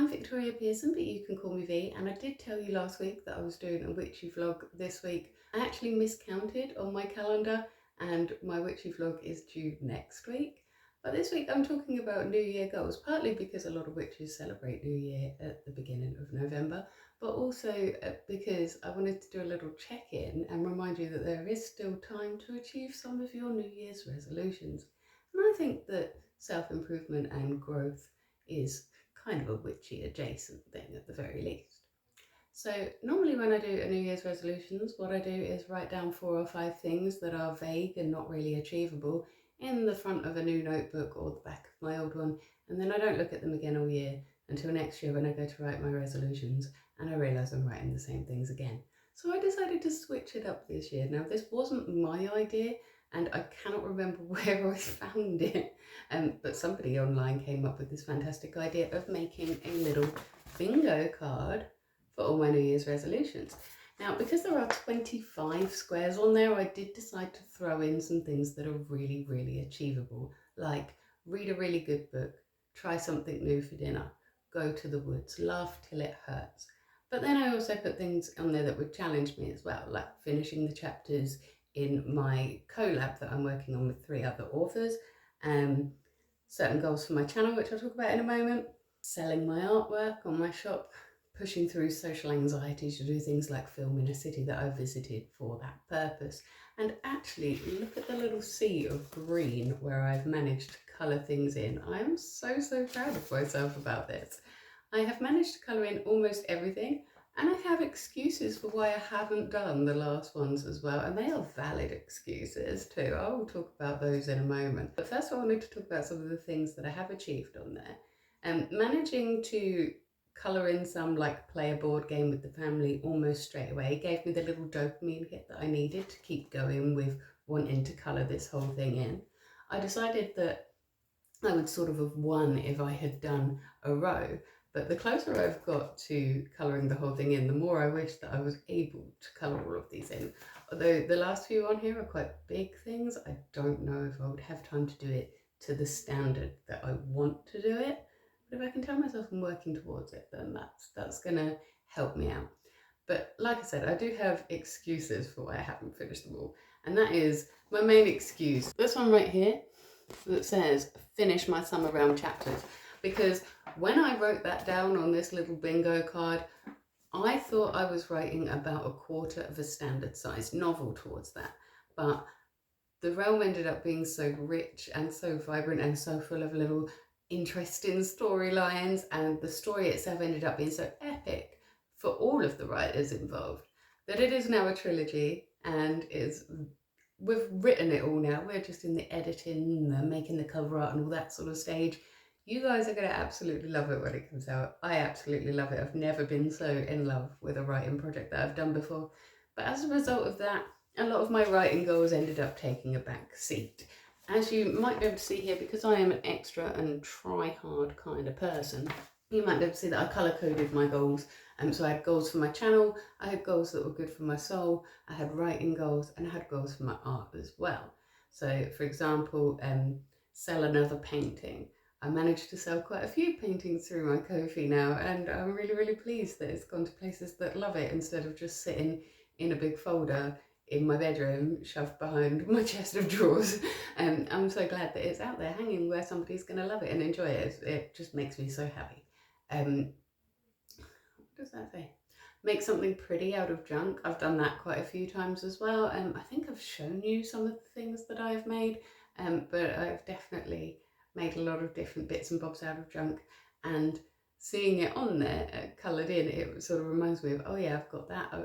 I'm Victoria Pearson, but you can call me V, and I did tell you last week that I was doing a witchy vlog this week. I actually miscounted on my calendar, and my witchy vlog is due next week. But this week I'm talking about New Year goals, partly because a lot of witches celebrate New Year at the beginning of November, but also because I wanted to do a little check-in and remind you that there is still time to achieve some of your New Year's resolutions. And I think that self-improvement and growth is kind of a witchy adjacent thing at the very least. So normally when I do a New Year's resolutions, what I do is write down 4 or 5 things that are vague and not really achievable in the front of a new notebook or the back of my old one, and then I don't look at them again all year until next year when I go to write my resolutions and I realise I'm writing the same things again. So I decided to switch it up this year. Now this wasn't my idea and I cannot remember where I found it, but somebody online came up with this fantastic idea of making a little bingo card for all my New Year's resolutions. Now, because there are 25 squares on there, I did decide to throw in some things that are really, really achievable, like read a really good book, try something new for dinner, go to the woods, laugh till it hurts. But then I also put things on there that would challenge me as well, like finishing the chapters in my collab that I'm working on with 3 other authors, certain goals for my channel, which I'll talk about in a moment, selling my artwork on my shop, pushing through social anxiety to do things like film in a city that I visited for that purpose. And actually, look at the little sea of green where I've managed to colour things in. I am so, so proud of myself about this. I have managed to colour in almost everything, and I have excuses for why I haven't done the last ones as well, and they are valid excuses too. I will talk about those in a moment. But first I wanted to talk about some of the things that I have achieved on there. Managing to colour in some, like play a board game with the family almost straight away gave me the little dopamine hit that I needed to keep going with wanting to colour this whole thing in. I decided that I would sort of have won if I had done a row, but the closer I've got to colouring the whole thing in, the more I wish that I was able to colour all of these in. Although the last few on here are quite big things, I don't know if I would have time to do it to the standard that I want to do it. But if I can tell myself I'm working towards it, then that's gonna help me out. But like I said, I do have excuses for why I haven't finished them all. And that is my main excuse. This one right here that says, finish my summer realm chapters. Because when I wrote that down on this little bingo card, I thought I was writing about a quarter of a standard sized novel towards that. But the realm ended up being so rich and so vibrant and so full of little interesting storylines, and the story itself ended up being so epic for all of the writers involved that it is now a trilogy, and we've written it all now. We're just in the editing, the making the cover art and all that sort of stage. You guys are going to absolutely love it when it comes out. I absolutely love it. I've never been so in love with a writing project that I've done before. But as a result of that, a lot of my writing goals ended up taking a back seat. As you might be able to see here, because I am an extra and try-hard kind of person, you might be able to see that I colour-coded my goals. So I had goals for my channel, I had goals that were good for my soul, I had writing goals, and I had goals for my art as well. So for example, sell another painting. I managed to sell quite a few paintings through my Ko-fi now, and I'm really, really pleased that it's gone to places that love it instead of just sitting in a big folder in my bedroom, shoved behind my chest of drawers. And I'm so glad that it's out there hanging where somebody's going to love it and enjoy it. It just makes me so happy. What does that say? Make something pretty out of junk. I've done that quite a few times as well. I think I've shown you some of the things that I've made, but I've definitely made a lot of different bits and bobs out of junk, and seeing it on there coloured in, it sort of reminds me of, oh yeah, I've got that I've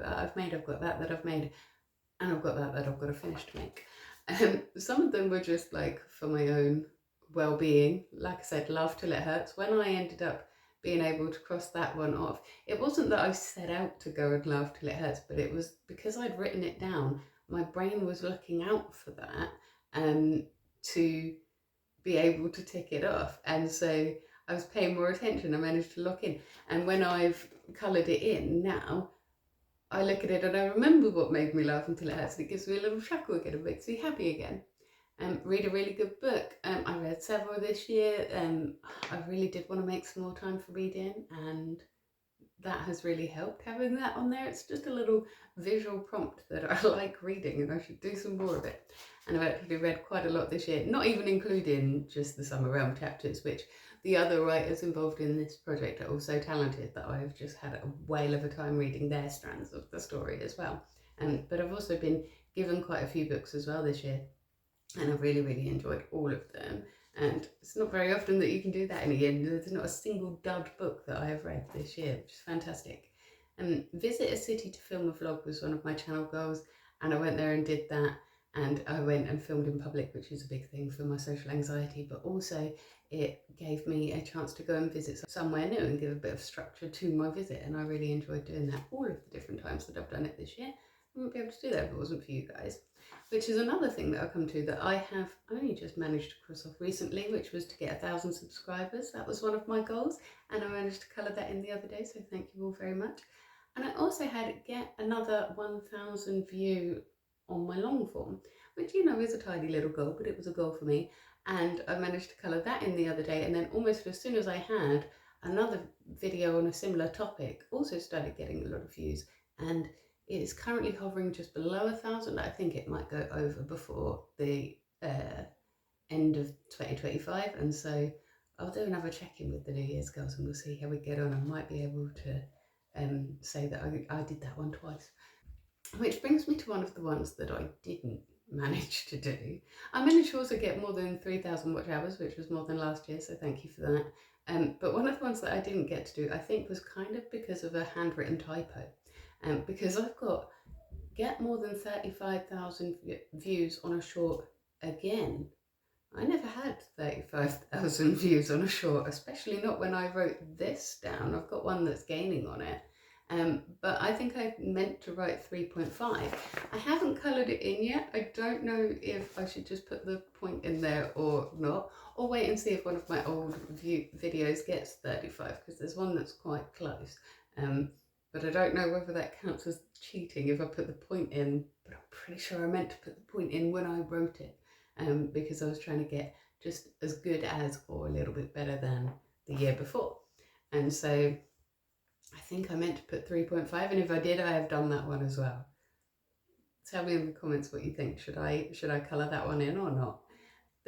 got that I've made, and I've got that I've got to finish to make. Some of them were just like for my own well-being. Like I said, laugh till it hurts. When I ended up being able to cross that one off, it wasn't that I set out to go and laugh till it hurts, but it was because I'd written it down. My brain was looking out for that to be able to tick it off, and so I was paying more attention. I managed to lock in, and when I've coloured it in now, I look at it and I remember what made me laugh until it hurts, and it gives me a little chuckle again and makes me happy again. read a really good book. I read several this year. I really did want to make some more time for reading, and that has really helped having that on there. It's just a little visual prompt that I like reading, and I should do some more of it. And I've actually read quite a lot this year, not even including just the Summer Realm chapters, which the other writers involved in this project are also talented, that I've just had a whale of a time reading their strands of the story as well. But I've also been given quite a few books as well this year, and I've really, really enjoyed all of them. And it's not very often that you can do that in a year. There's not a single dud book that I have read this year, which is fantastic. Visit a city to film a vlog was one of my channel goals, and I went there and did that. And I went and filmed in public, which is a big thing for my social anxiety, but also it gave me a chance to go and visit somewhere new and give a bit of structure to my visit. And I really enjoyed doing that all of the different times that I've done it this year. I wouldn't be able to do that if it wasn't for you guys. Which is another thing that I'll come to that I have only just managed to cross off recently, which was to get 1,000 subscribers. That was one of my goals, and I managed to colour that in the other day, so thank you all very much. And I also had get another 1,000 view on my long form, which, you know, is a tiny little goal, but it was a goal for me. And I managed to colour that in the other day, and then almost as soon as I had, another video on a similar topic also started getting a lot of views. And it is currently hovering just below 1,000. I think it might go over before the end of 2025. And so I'll do another check-in with the New Year's goals, and we'll see how we get on. I might be able to say that I did that one twice. Which brings me to one of the ones that I didn't manage to do. I managed to also get more than 3,000 watch hours, which was more than last year, so thank you for that. But one of the ones that I didn't get to do, I think, was kind of because of a handwritten typo. Because I've got get more than 35,000 views on a short again. I never had 35,000 views on a short, especially not when I wrote this down. I've got one that's gaining on it. But I think I meant to write 3.5. I haven't coloured it in yet. I don't know if I should just put the point in there or not, or wait and see if one of my old videos gets 35, because there's one that's quite close. But I don't know whether that counts as cheating if I put the point in, but I'm pretty sure I meant to put the point in when I wrote it, because I was trying to get just as good as or a little bit better than the year before. And so I think I meant to put 3.5, and if I did, I have done that one as well. Tell me in the comments what you think. Should I colour that one in or not?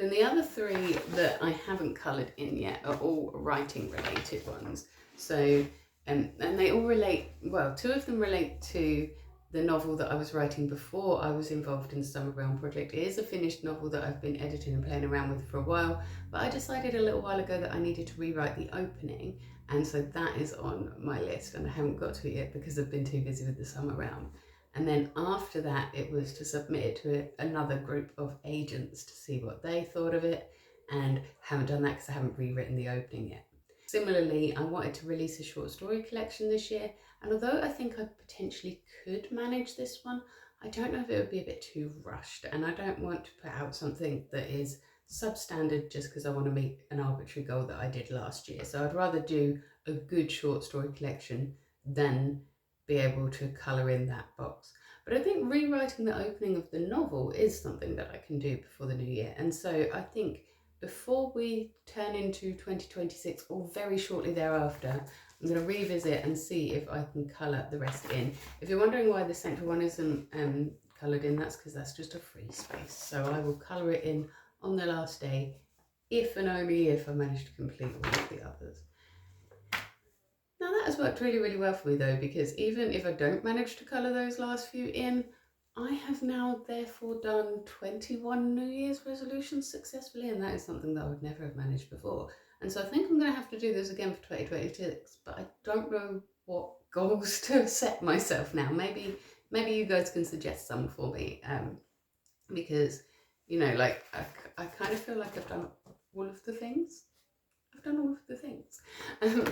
Then the other three that I haven't coloured in yet are all writing related ones. So and they all relate, well, two of them relate to the novel that I was writing before I was involved in the Summer Realm project. It is a finished novel that I've been editing and playing around with for a while, but I decided a little while ago that I needed to rewrite the opening, and so that is on my list, and I haven't got to it yet because I've been too busy with the Summer Realm. And then after that, it was to submit it to another group of agents to see what they thought of it, and haven't done that because I haven't rewritten the opening yet. Similarly, I wanted to release a short story collection this year, and although I think I potentially could manage this one, I don't know if it would be a bit too rushed, and I don't want to put out something that is substandard just because I want to meet an arbitrary goal that I did last year. So I'd rather do a good short story collection than be able to colour in that box. But I think rewriting the opening of the novel is something that I can do before the new year, and so I think before we turn into 2026 or very shortly thereafter, I'm going to revisit and see if I can colour the rest in. If you're wondering why the central one isn't coloured in, that's because that's just a free space. So I will colour it in on the last day, if and only if I manage to complete all of the others. Now that has worked really, really well for me though, because even if I don't manage to colour those last few in, I have now therefore done 21 New Year's resolutions successfully, and that is something that I would never have managed before. And so I think I'm going to have to do this again for 2026, but I don't know what goals to set myself now. Maybe you guys can suggest some for me, because, you know, like I kind of feel like I've done all of the things.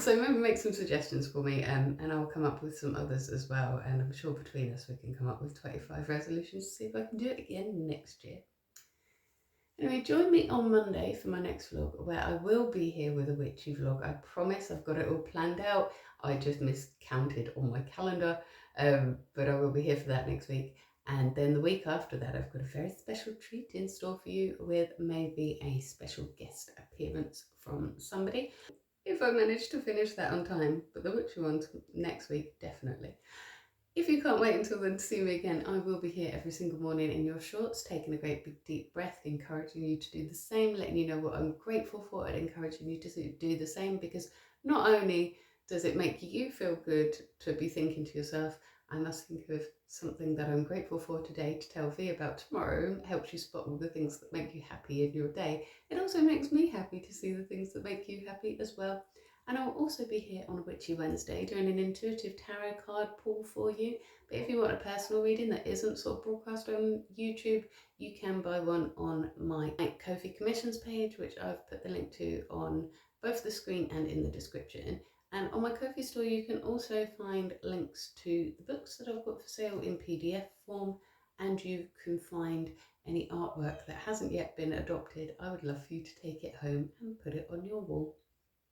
So maybe make some suggestions for me, and I'll come up with some others as well, and I'm sure between us we can come up with 25 resolutions to see if I can do it again next year. Anyway, join me on Monday for my next vlog, where I will be here with a witchy vlog. I promise I've got it all planned out. I just miscounted on my calendar, but I will be here for that next week. And then the week after that, I've got a very special treat in store for you with maybe a special guest appearance from somebody. If I manage to finish that on time, but the witchy ones next week, definitely. If you can't wait until then to see me again, I will be here every single morning in your shorts, taking a great big deep breath, encouraging you to do the same, letting you know what I'm grateful for, and encouraging you to do the same, because not only does it make you feel good to be thinking to yourself, I must think of something that I'm grateful for today to tell V about tomorrow, helps you spot all the things that make you happy in your day. It also makes me happy to see the things that make you happy as well. And I'll also be here on Witchy Wednesday doing an intuitive tarot card pull for you. But if you want a personal reading that isn't sort of broadcast on YouTube, you can buy one on my Ko-fi commissions page, which I've put the link to on both the screen and in the description. And on my Ko-fi store, you can also find links to the books that I've got for sale in PDF form, and you can find any artwork that hasn't yet been adopted. I would love for you to take it home and put it on your wall.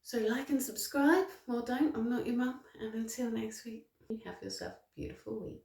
So like and subscribe, or don't, I'm not your mum, and until next week, have yourself a beautiful week.